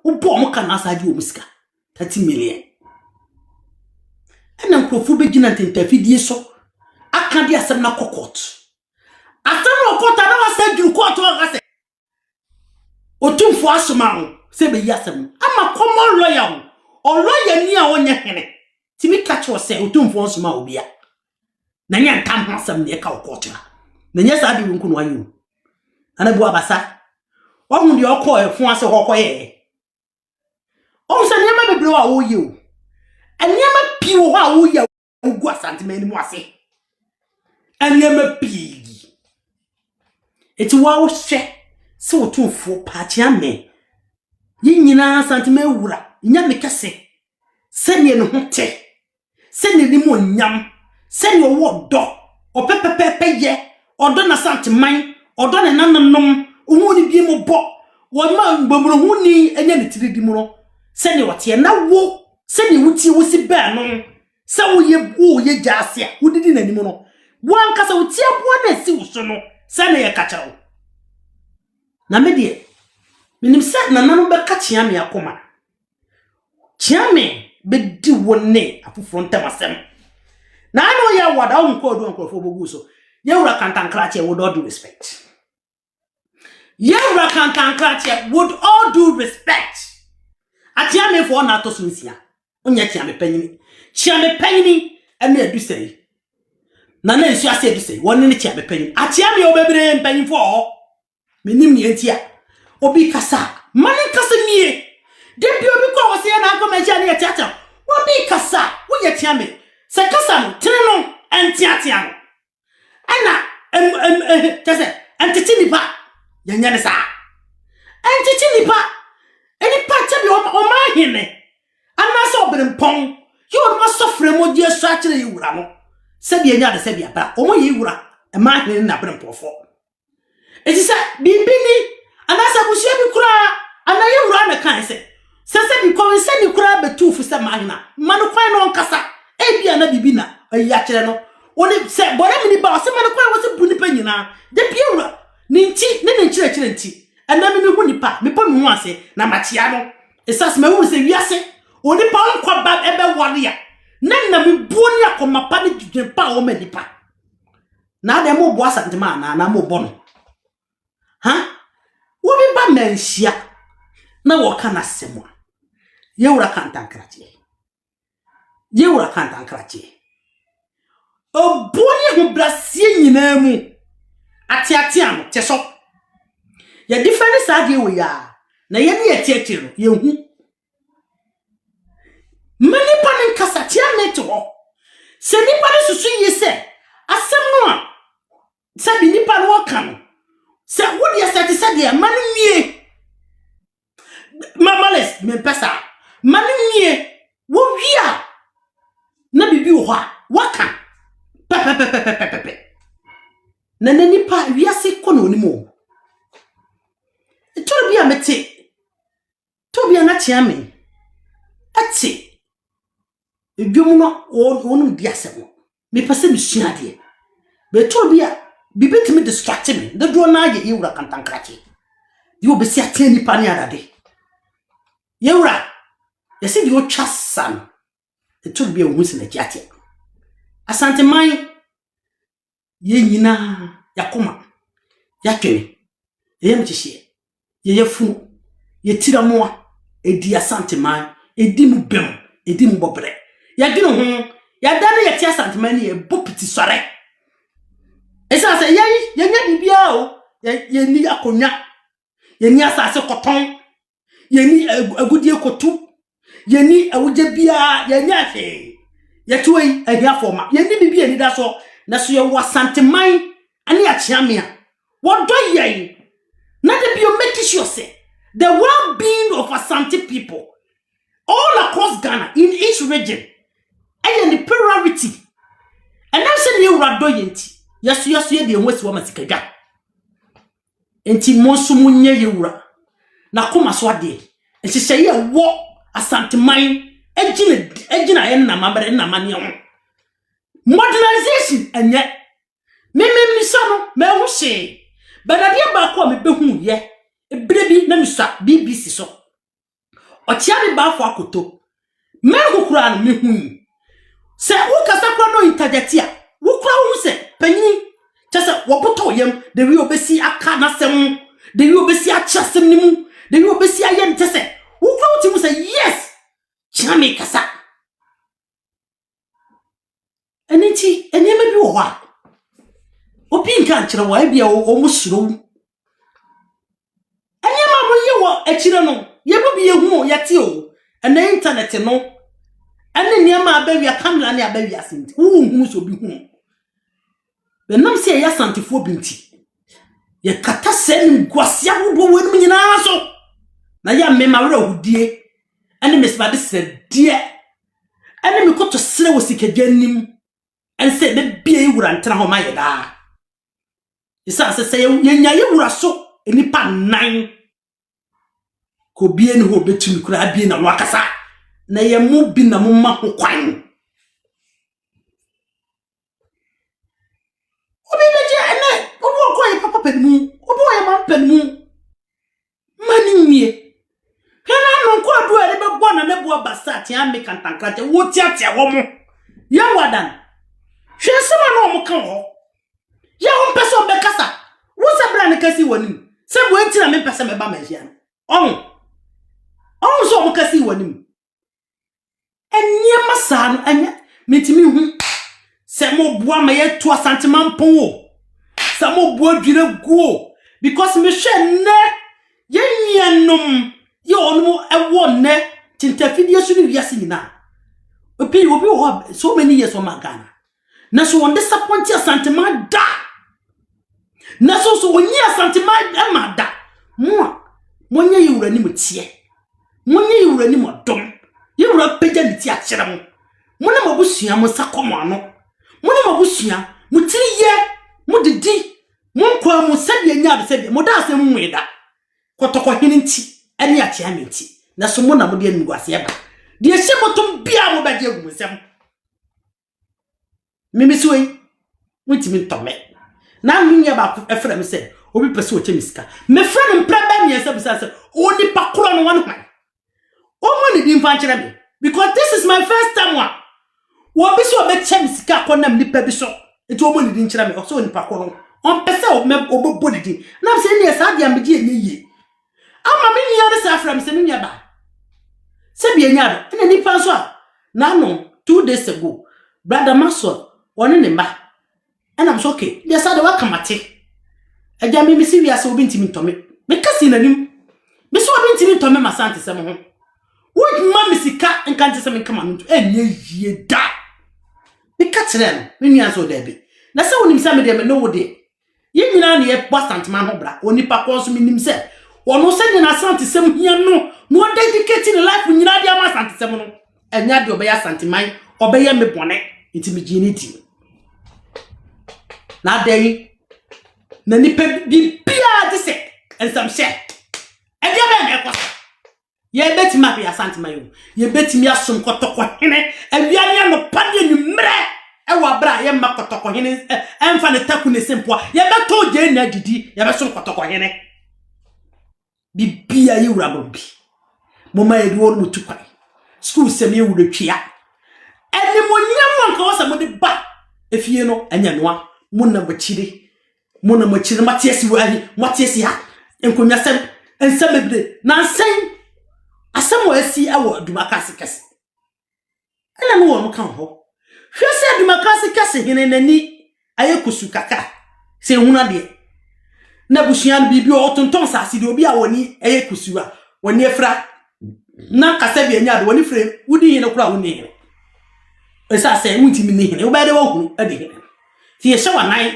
Ubo mo kana asadi o musika 30 million. Ena nkrofo begina tentafidie so aka de asem na kokot. Asem na kokot na wasa duru court o aka se. Otumfo asoma se be yasem. Ama common lawyer o lawyer ni a onye hene. Timi catch o se otumfo asoma obi a. Na nya ntam asem na e ka court a. Na nya sa de nku no anyu. Ana bu abasa. Ohun de okoye fun ase hokoye. O se nyama bebre wa wo ye o. Anyama pi wo wa wo ye ogu asantemani mu ase. Anyama pi. Eti wa wo hwe se otumfo paache ame. Yi nyina asantema wura, nyame kase. Se ne no hote. Se ne limu nyam. Se ne wo do. Opepepepe ye. Odo na santeman, odo ne nananom, ohu ni bi mo bo. Wo ma gbomro hu ni enya ne tiri di mu no. Se ne wote na wo se ne wuti wo si ba no se wo ye jase a wodidi nanim no wan kasa wuti aboa na si wo so no se ne ye kacha wo na me de minim se nanano be kacha me akoma chiame be di wonne afufo ntamasem na no ya wada on ko do nkrofo bogu so ye wura kantankrache with all due respect ye wura kantankrache with all due respect atiame fo na to sunsia onya tiame panyini chiame panyini ene adusei na nsu ase adusei wonne ne chiame panyini atiame obebre panyin fo menim ni entia obi kasa mane kasa mie de bi obi ko wo se na akoma chia ne tiata obi kasa wo ye tiame se kasa no tene no entiatia no ana tese entiti nipa yanya ne sa entiti nipa eni pa tabi o ma hine ana so obrempon you ma sofre mo die so akire yiwura no se bi enya de se bi abra o mo yiwura e ma hine na brempofo eti se bibini ana sa bushie bi kura ana yiwura na kan se bi ko se ni kura betufu se ma hina manu kwan no nkasa e bi ana bibina ayi akire no oni se bore mi ni ba se manu kwan wo se bu nipa nyina de bi yiwura ni nti ne nchire nti ana mi hu nipa mi pa mi hu ase na machia no esas me hu se wiase oni pa nkwa ba ebe ware a na mi buoni akoma pa ne dwudwen pa o ma nipa na de mo bo asantema na mo bo no ha wo bi ba manhia na wo kana semo ye wura kantankrache o buoni hu brasie nyina mu atiatia no teso ya difference ade we ya na ye ne etiatia no ye hu mani panin kasatia neto se nipa ne susu yi se asem no a se bi nipa no kan se wodi asati se de mani mie mamales me pesa mani mie wo wia na bibi wo ha waka pepe na nipa wiase kono ni mo to bi amete to bi na chiame ati edwom no wonum di asem me pese me suade be to bia bibetimi distract me de do na ye yewura kantankrache di obesi ateni pani adade yewura yesi di o twasan to bia wo husi na kiate asante man ye nyina yakoma yakwe ye mchishie ye yefu ye tiramoa edi asante man edi mu bem edi mu bobre ya dino ho ya dane ye ti asante man ye bopiti sore esa se ye nya bibia o ye ni akonya ye ni asase koton ye ni agudie kotu ye ni awuje bia ye nya hwe ye tuoi ahia forma ye ni bibia ni da so na so ye wasante man ani achiame a wodo ye na de bio make sure say the well-being of Asante people all across Ghana in each region and the priority and now say you rado yenti yes ye de nwesi wa masikaga enti monso munye yewura na koma so ade ehihye ye wo Asante man ejina ye na mabere na mane ho modernization enye misano me hu hye benade ba ko me behu ye ebrebi na misa BBC so Ochiami ba for akoto. Me kukura no me hu. Se wo kasa kura no interjetia. Wo kura hu se panyin. Chese wo boto yam de wi obesi aka na sem. De wi obesi a chasem ni mu. De wi obesi aye chese. Wo kura ti mu se yes. Chiami kasa. Eniti enema bi wo ha. Opi nka nkyere wa bia o musuro. Enema mo ye wo akire no. Ye bo bi ye hu ye ti o. Ena internet no. Ene niam abawia camera ne abawia senti. Hu so bi hu. Be nam se ya santifo binti. Ye kata sen guasia wo wenu nyina so. Na ya mema wura hudie. Ene mesbade se die. Ene me koto sere wo sikadwanim. En se be bia wura ntena ho ma ye da. Isa se ye nya ye wura so enipa nan. Ko bie ne ho betumi kura bie na wakasa. Na ye mu bi na mu ma ho kwan. Obi beje ene obo ko ye papa pedimu obo ye ma pedimu mani mie kana no ko adu ere be gbo na ne bo basati an me kantankrate wo tiatia wo mo ya wadan hwe sema na o mo kan ho ya ho pese be kasa wo se bra ne kasi woni se bo enti na me pese me ba ma hia on so mo kasi woni enye masa no enye metimi hu se mo boa ma ye to asanteman pon wo se mo boa dwire guo because me hwe ne ye nyanom ye onu ewo ne tintafidie so ni wiase nyina obi ho so many years o magana na so on disappoint asanteman da na so onyi asanteman e ma da monye yewura ni motie monye yewura ni modom yewura peja ni ti akere mo mona mabusua mo sakomo ano mona mabusua mutiri ye mudidi monkwa mo sabia nya be sabia moda asem mweda kotoko hini nti ani atia menti na so mona mo de aniguase eba de ehye motom bia mo baje agumsem mimisi we mutimi ntome na nnya ba efra me se obi pese o chemiska me fra no mpra me bisa se oni pakoro no wan hwan o mo ni di mfa nkere me because this is my first time one wo bi so be chemiska konam nipa bi so enti o mo ni di nkere me o so oni pakoro on pese o me obobo didi na se ni esa dia meji enye ama me nya de sa fra me se me nya ba se bi enya do ene nipa so a na no 2 days ago brother Maso one ne mba and I'm so okay yes I do wakamate eja me si wiase obi ntimi ntome me kasi nanim me so obi ntimi ntome masante sem ho wo ma misika nkante sem nkama ntu enye yie da me ka kire no me nua so da bi na se wonim se me de me no wo de ye nyina na ye basante man ho bra onipa ko so me nim se ono se de na sante sem hia no dedicate the life nyina de ama sante sem no enya de obeya sante man obeya me bone ntimi giniti na dey na nipa bi bia de se ensam she e dia be na ekoso ye betima bia sante man yo ye betimi asom kotoko hene awiane no pade numre e wa bra ye makotoko hene emfa ne taku ne sempo ye beto je na didi ye beso kotoko hene bibia ye wura bobi moma ye duwo mu tukwa school sem ye wura twia eni mo nyam nka wo se mo de ba efie no anya noa mona machire matiesi wahi matiesi ha enkonya sem ensem ebre na nsen asem wo asi awo dumakase kase ena no wo mo kan ho hwe se dumakase kase hene nani ayekusu kaka se huna de na busuan bibi o tonton sase de obi a woni ayekusu a woni efra na kase bi anya de woni frame wudi hene kura woni hene esa se muntimi ni hene wo ba de wo hu ade hene ti ye shawa nai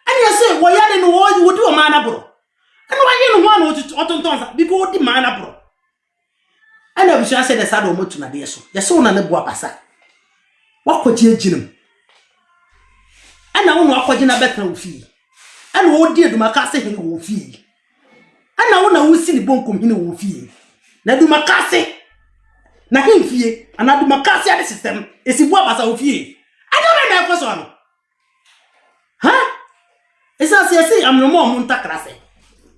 ani ase wo ya de no wo di o ma na bro ani wa ye no ho na otonton sa bi ko di ma na bro ana bi sha se de sa do motu na de so ye so na ne bo abasa wa kwaji aginim ana wo no akwaji na beta wo fi ana wo di edumakase hene wo fi ana wo na wo si ni bonkom hene wo fi na edumakase na hemfie ana edumakase ade system esi bo abasa wo fi ana be na ekoso no ha esa se am no mo muntakrase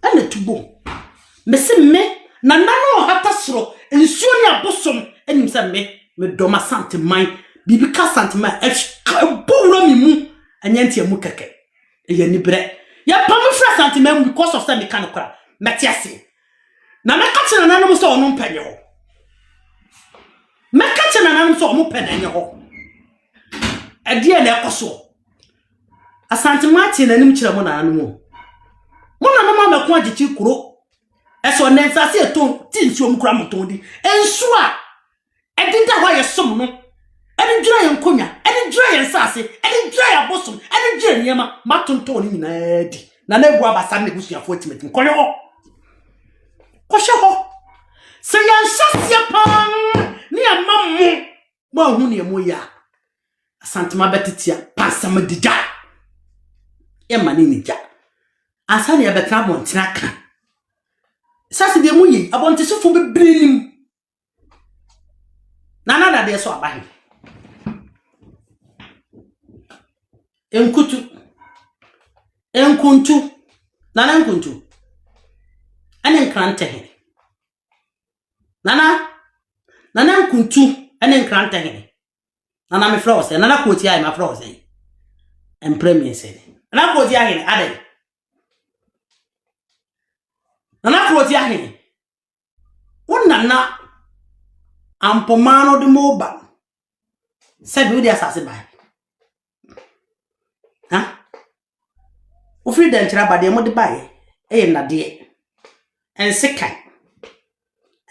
ana tubo me se me na nano hata soro ensuo ni abosom enim se me doma santeman bibi ka santeman bowura mi mu anyantia mu keke ye ni bre ya pam fra santeman because of say me kan kora metiase na meka che nana no so ono mpenye ho meka che nana no so ono penenye ho adie na ekoso asanteman tie nanim kire mo nana no mo nana ma meko agichi kuro eso nensa se eton tinsuo mkura moton di enso a edinda ho ye som no edi dwira ye nkonya edi dwira ye nsase edi dwira ye bosom edi dwira niema matonton ni nyina di na na egu abasa ne busuafo timetim koyo ho koshe ho se yan shasia pan ni amammo ma hu ne mo ya asantema betetia pasam dija e mani ni ja asa ne betra bontina kan sasi de muyi abonte sofo bebrenim nana da de so abahe enkuntu nana enkuntu ane nkrante he nana enkuntu ane nkrante he nana me froze nana kwoti ai ma froze empremi se nana kwoti ai ade nana kwoti ai wonnana ampomano de moba sabi odi asase ba ha o free den kira bade mo de bae e nade ensekan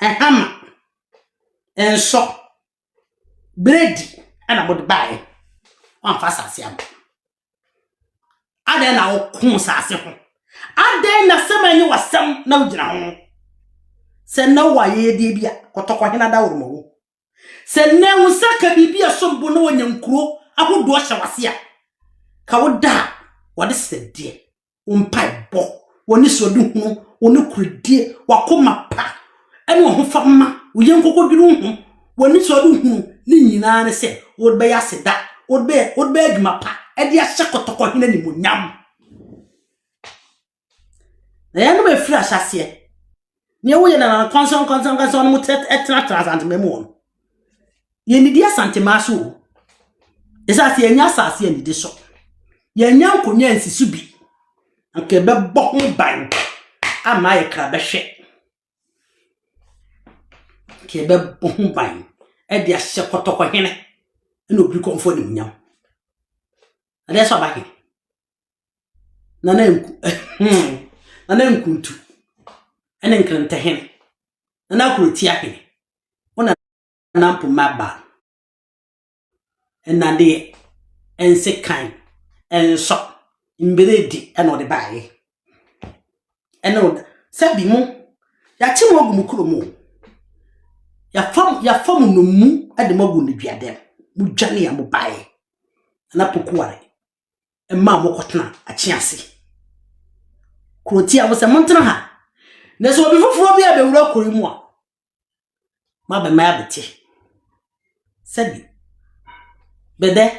ehama enso bredi ana mo de bae wan fa sase am ade na o kun sase ho ade na semanyi wasam na ugina ho se na waye de bia kotoko hena da wormo se na usaka bibia sombo na wanyankuro ahodo hye wase a ka woda wode sede umpai bo woni sodu hu woni kuridie wakoma pa ene wo hofama uyenkoko dwuru hu woni sodu hu ni nyina ne se wodbe ya seda wodbe adwuma pa ede ahye kotoko hena ni munyam na ya no be free asase ne wo ye na konson mo etra transant memo ye ni dia santema so esase ye nya sase ye ni de so ye nya nkonya nsisu bi anke be bo ho ban ama ye kra be hwe ke be bo ho ban e dia hye kotoko hene ene obri konfo ni munyam ade so ba ke nana enkuntu ene nkrante hene nana kuroti ahene ona nampo maba enade ensekan enso imberedi ene ode bae ene ode sabi mu ya chimo ogu mukuro mu ya fam no mu ade magu ne duadem mu dwane ya mu bae na pokuare emma mo kotena achiase kuroti a wo se montena ha na so obi foforo bi abewura kori mu a ma ba ma abete sabi bede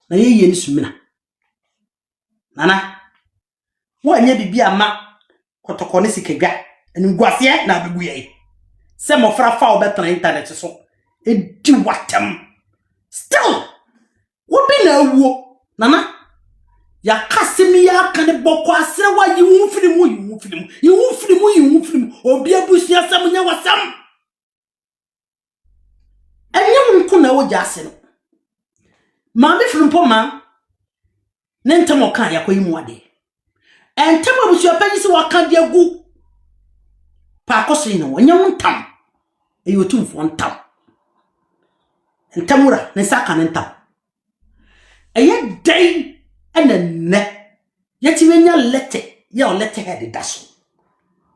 na ye ni sumina nana wo anya bibi ama kotoko ne sikagwa eni guase na begu ye se mo fra fa obetana internet so edi watam still wo bi na awuo nana ya kasimi ya kan boko asere wa yi wu filimu obi abusia sam nya wasam enye nko na wo jase no ma be filimpo ma ne ntamo kan yakoyi mu ade entamo abusia panyi se waka de agu pa koso ino onye ntam eyotumfo ntam entamura ne saka ne ntam eye dai ene yeti wenya lete ya lete head daso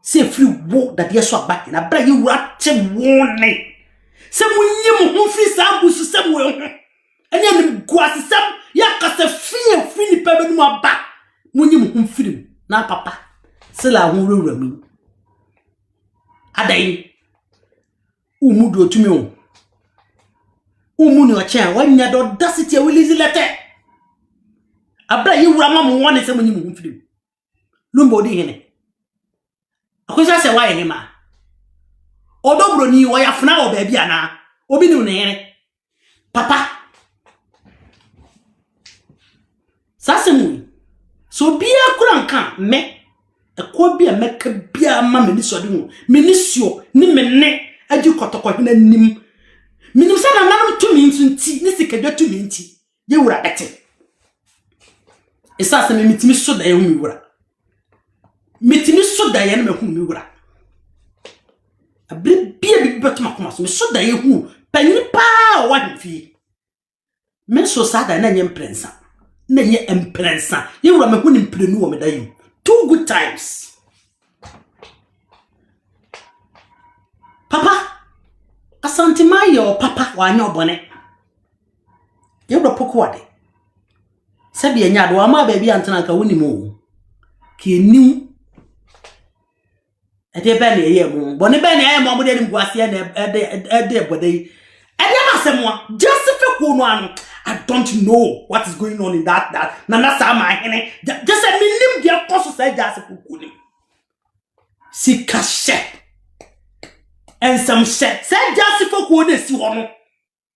se free wo that yeso abaki na bra yi wura te wone se munyim ho free sa gusu se mo ho enya ni guasesam ya kasa free ni pa benu aba munyim ho free na papa se la ho wura mi adai umudu otumi o umuni o chen wanya do dasiti e wilizi lete abra yi wura ma mo wone se munyim ho free lumbo di hene akosa se wa ye ma odobro ni wo ya funa wo baabi ana obi ni ne papa sasemu so bia kura nka me ekwo bia meka bia ma me ni so de hu me ni suo ni me ne agi kotoko hena nim minim sa na nanum tumi nti ni sikadwa tumi nti ye wura ete esase me mitimi so da ye hu mi wura mitimi so da ye na me hu mi wura abre bia bi betuma koma so me so da ye hu pani pa wa hfi me so sa da na nye mprensa na nye mprensa ye wura me hu ni mprenu wo me da yi 2 good times papa asante mayo papa wanya obone ye wura poko wade sabi enya do ama ba bi antena ka woni mu ke nim ede ba na ye mu bone ba na ye mu amode nim guase na ede bodai ede masemo just ko no anu I don't know what is going on in that na sa ma hene just a minim dia koso sa just ko nim sikashe and some shit say just ko de si ho no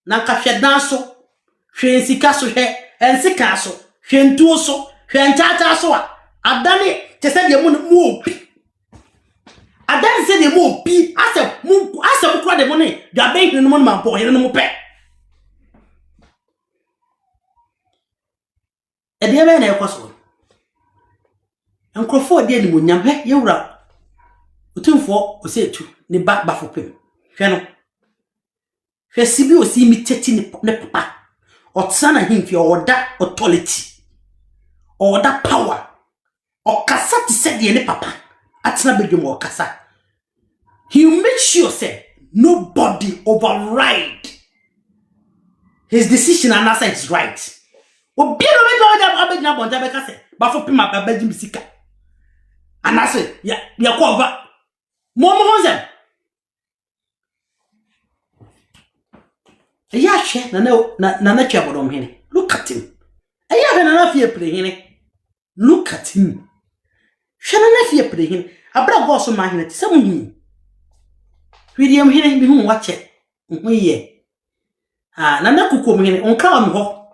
na ka hwe dan so hwe sika so hwe en sika so hwe ntuo so hwe nchacha so a adane te se de mu obi adane se de mu obi asem kura de mo ne da ben hinu mo ma po hinu mo pe e de be na ekoso enkrofo de ni mo nyam he yewura otumfo osetu ni ba fopem hwe no hwe sibi osi mi teti ne papa otsana himfi oda authority oda power okasa ti se de ne papa atena bedwom okasa he make sure say nobody override his decision and answer is right obi no me do abegina bonta be kase ba fopem abegim bisika anase ya ko over Momo Honzen. Yeah, she na chabodom hene. Look at him. Aya na fie play hene. Look at him. She na fie play hene. Abra go so ma hene ti samu. William hene bi hu wache. Ye. Na kukom hene onka am ho.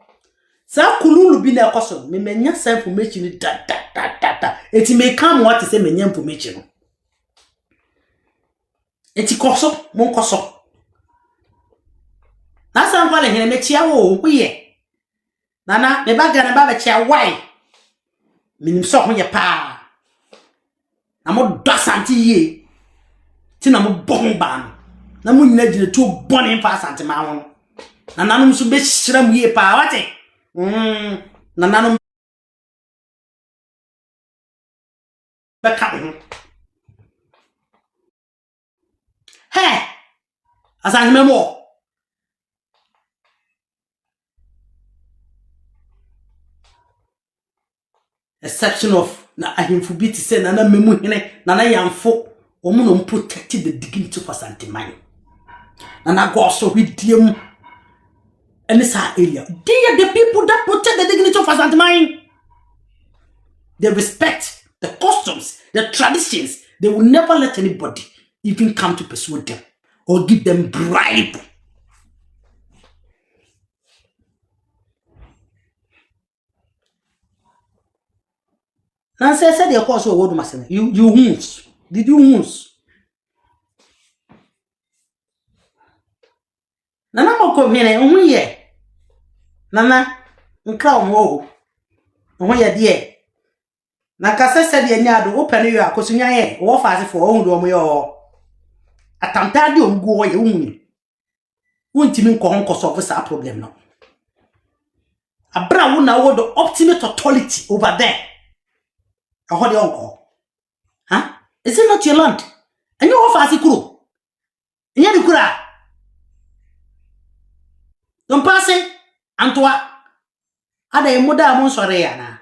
Sa kululu bi na ekoso me menya sa information da. Eti me kam what say menya information. Eti koso mon koso na san kwale hene mechia wo huye nana me baga na baba chia wai minim so ho ye pa na mo dosanti ye ti na mo bomba na mo nyina gire to bone pa asante ma ho na nanum so be hyiram ye pa wate na nanum baka ho hey asante memo exception of na ahimfubiti say na memu hene na yamfo omo no protect the dignity of asante man na go so hidiem any sa area they are the people that protect the dignity of asante man. They respect the customs, the traditions. They will never let anybody even come to persuade them or give them bribe. Nancy said your course word masene. You wounds. Did you wounds? Nana mo ko hene ohun ye. Nana nka omo ohun ye de. Na kasa said ye nyado open you akosunya ye wo faase fo ohun do omo ye atamta de omgu ye ohun. Wontimi nko hon koso of sa problem no. Abra wo na wo the ultimate authority over there. Ahode onko. Huh? Is it not your land? And you offer kuro. And you kura. Don't pass it. Antwa. Ada ye moda amon sore ya na.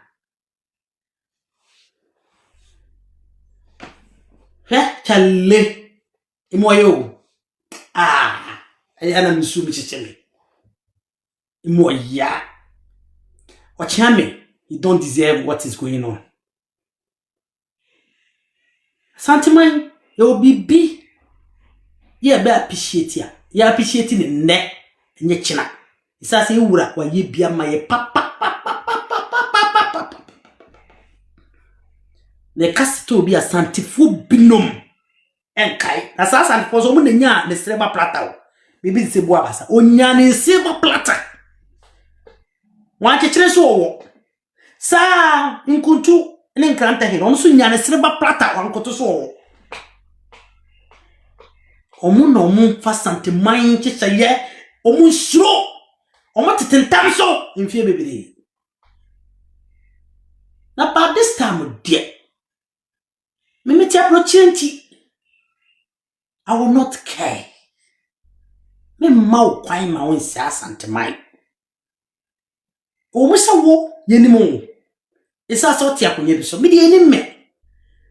Chale. Imoyo. Ayana misumi chichele. Imoya. Wachame, you don't deserve what is going on. Sentiment, you will be ye be appreciate ya ya appreciate ne nne nye china isa se wura wa ye bia ma ye papa ne kasito bi asantifo binom enkai na sa asantifo so mo ne nya ne silver platter bibi se bo abasa onya ne silver platter wa chechire so wo sa nkuntu ne nkranta he no so nya ne silver platter wa nkoto so wo omu no mu fa santiman chicha ye omu shiro omu tetentam so mfie bebere na by this time dear me ti approach I will not care me mau kwai ma won sia santiman omu se wo yenimu isa so ti akonye bi so me de yenim me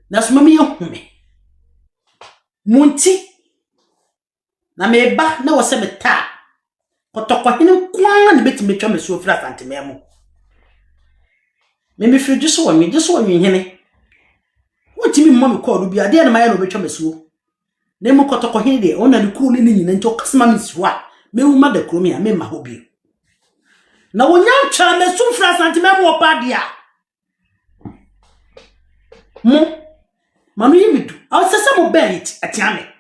na so me yehume munti na meba na wose beta kotokwa hinu kwa na beti metwa meso ofira santememo me firi juso wanwi hene wotimi mmom ko do bia de na maye no betwa meso na mu kotokwa hinu de ona ne ku ne nyina nti okasema mesua me huma da kromi a me ma ho bi na wonya twa meso ofira santememo opa dia mo manu yimidu awsesa mo bait atiame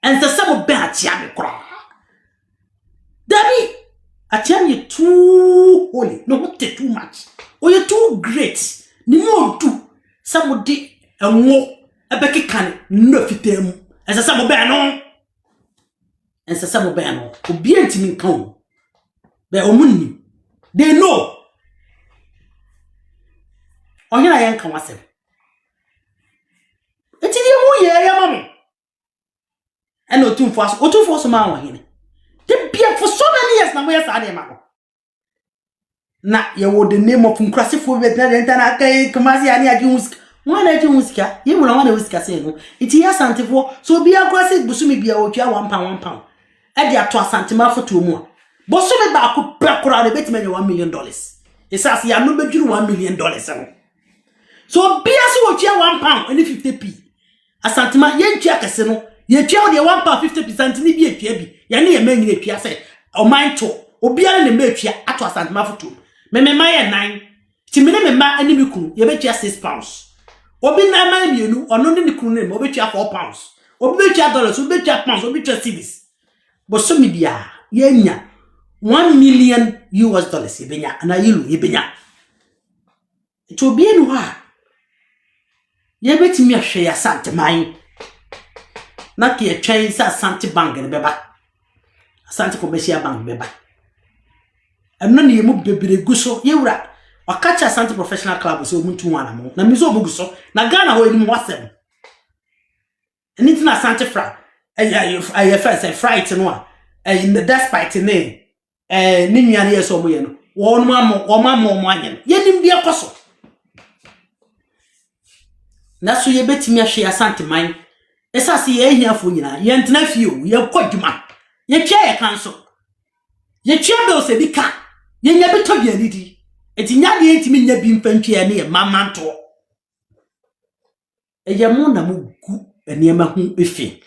and the same be atiame kra Dabi atiame too holy no what too much or you too great ni mo do some de enwo ebeke kan no fitem and the same be no and the same be no obi antimi kan be omunni they know ohira yen kan wasem etidi mu ye ya mamu and otumfo so ma won hene the beer for so many years na we say dey ma na ye wo the name of nkrasifo be na kai kumasi ani agi huska wana agi huska ye mu na wana huska say no iti ya santifo so bi akrasi busumi bia otwa 1 pound e dia to asantima foto mu a bosumi ba ko pekura de betime $1 million isas ya no bedwuru $1 million no so bia so otwa 1 pound and 50p asantima ye ntwa kese no ye twa de 1.50% ni bi etwa bi ya ne ye manyine etwa se o man to obiara ne metwa ato asantima foto me ma ye 9 ti me ne me ma ani mi kunu ye betwa 6 pounds obi na ma mienu ono ne kunu ne mo betwa 4 pounds obi betwa dollars obi betwa pounds obi betwa cedis bo so mi bia ye nya $1 million ibenya na yilu ibenya to bi enu ha ye betimi ahwe ya santiman na ke twen sa Asante Bank ne beba Asante Commercial Bank beba eno ne yemu bebere guso yewura wakacha Asante Professional Club so muntu wana mo na mizo obuguso na Ghana ho eni mo wasem eni tina Asante fra ay first fright no a in the despite ne ni nnuane yeso mo ye no won mo anye yenim de akoso na so ye betimi ahwe Asante man esasi ye hiafo nyina ye ntena fie o ye kodwuma ye twa ye kanso ye twa do se bika ye nya beto bia nidi etinya de entimi nya bi mfantwe ne ye mamanto eye mo na mo gu eniema hu efi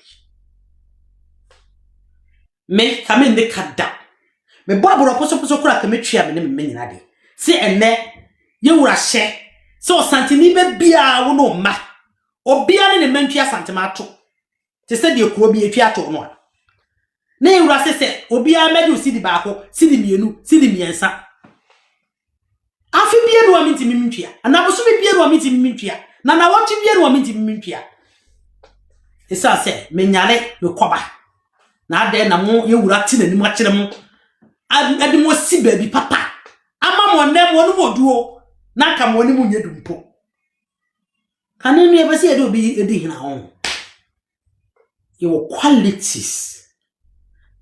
me kame ne kada me baburo poso kura kame twa me ne me nyina de se enne ye wura hye se o santini be bia wo no ma obia ne mantwa santima to te se de kuro bi etwa to no na ewura se obia medu sidi baako sidi mienu sidi miensa afi bia no aminti mimtwa anaboso bia no aminti mimtwa na wonti bia no aminti mimtwa esa se menyale me koba na ade na mo yewura ti nanim akere mo ade mo si ba bi papa ama mo nem wonu moduo na ka mo ni mo nyedumpo kanenu e bese ede obi edi hina ho your qualities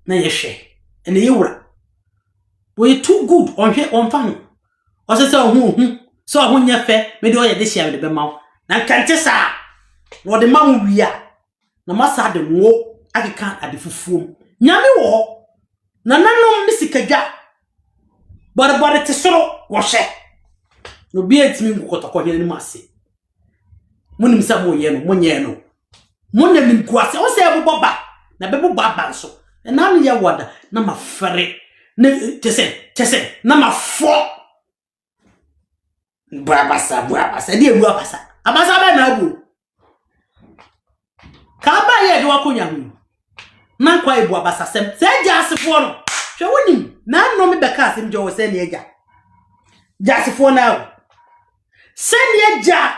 na yehwe ene yewura we too good on fan o se hu so ho nya fe me de o ye de hia me de be mawo na kante sa wo de mawo wia na masa de wo akeka ade fufuom nyame wo na nanom ni sikadwa barbare te soro wo hye no bi etimi ngukotokọ hene ni mase munim sa mo ye no monye no monem nkuase o se boba na bebo baba so na no ye woda na mafere ne tese na mafo buabasa de buabasa abasa ba na abu ka ba ye de wakonya hu na kwa ebu abasa sem se ja asefo no hwe wonim na no me beka asem je wo se ne eja ja asefo na se ne eja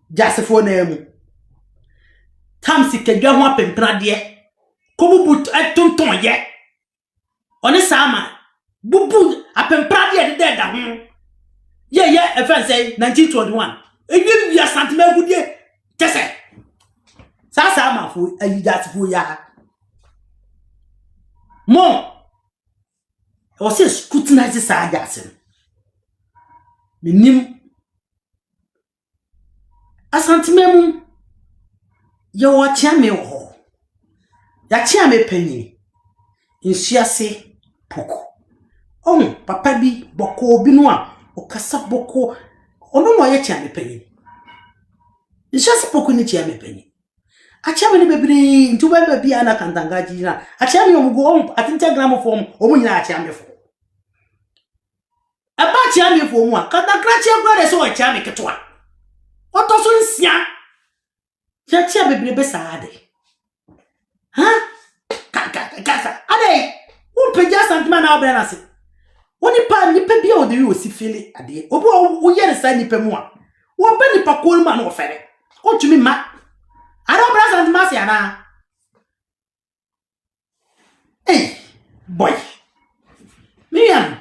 ja asefo na emu tamsi kedwa ho apempra de kobubu tonton ye oni sama bubu apempra de da ho ye efen say 1921 ebi bia santima gudie tese sasa ma fu ayidasifo ya mo o se scrutinize sa ajasin minim asantimemu ye wo chia me ho ya chia me panyi insiase poko papa bi boko bi no a o kasa boko ono no ye chia me panyi insiase poko ni chia me panyi achia me bebiri ntu ba bi ana kantangaji na achia me omugo atinta gram form omu nyina achia me fo aba achia me fo mu a kantakra chia gwa de so achia me ketwa oto so nsia chia bebiri be saade ha kaka ade wo peja santima na obra na se woni pa ni pe bia o de wo si fili ade obi wo ye sa ni pe mu a wo ba ni pa ko ma na ofere o tumi ma ara obra santima se ana hey boy Miriam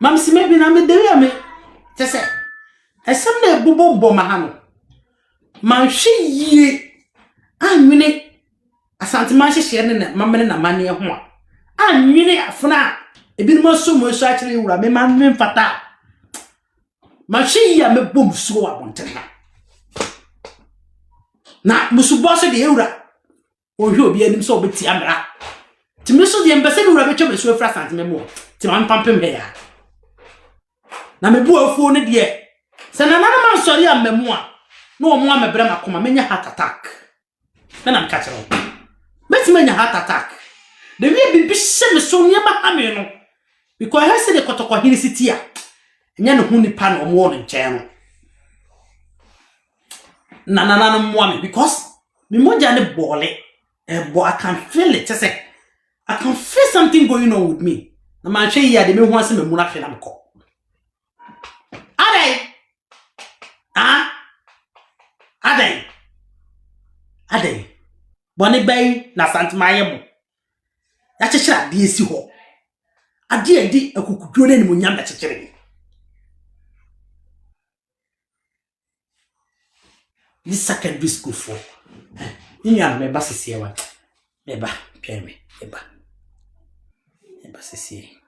mam si me bi na me dewe me tese esem na ebubo bo ma ha no man hwe yie anwene asantima hyehye ne mamene na mane ho a anwene afuna ebinimo so mo so akire wura me man me mfata man hwe yie me bom so abonten na musubo so de ewura o hwe obi anim so obeti amra timi so de mbese de wura be twebe so afra santima mo ti man pampem he ya na me bu afuo ne de se na nana man sori amemu a no omo amebra makoma menya heart attack na nam ka kire meti menya heart attack de wi bibi hye me so nya ba ha me no because he se de kotoko hiri city a nya ne hu nipa na omo no nchen no na mo me because me moja ne bole but I can feel it. I can feel something going on with me. Na man hwe ya de me hu ase me mu na hwe na mko Adey boni bay na santima yemo ya chechira de esi ho ade edi akukuduro ne mu nyam da chechire this secondary school for inya me ba sisi e wa me ba pia me ba sisi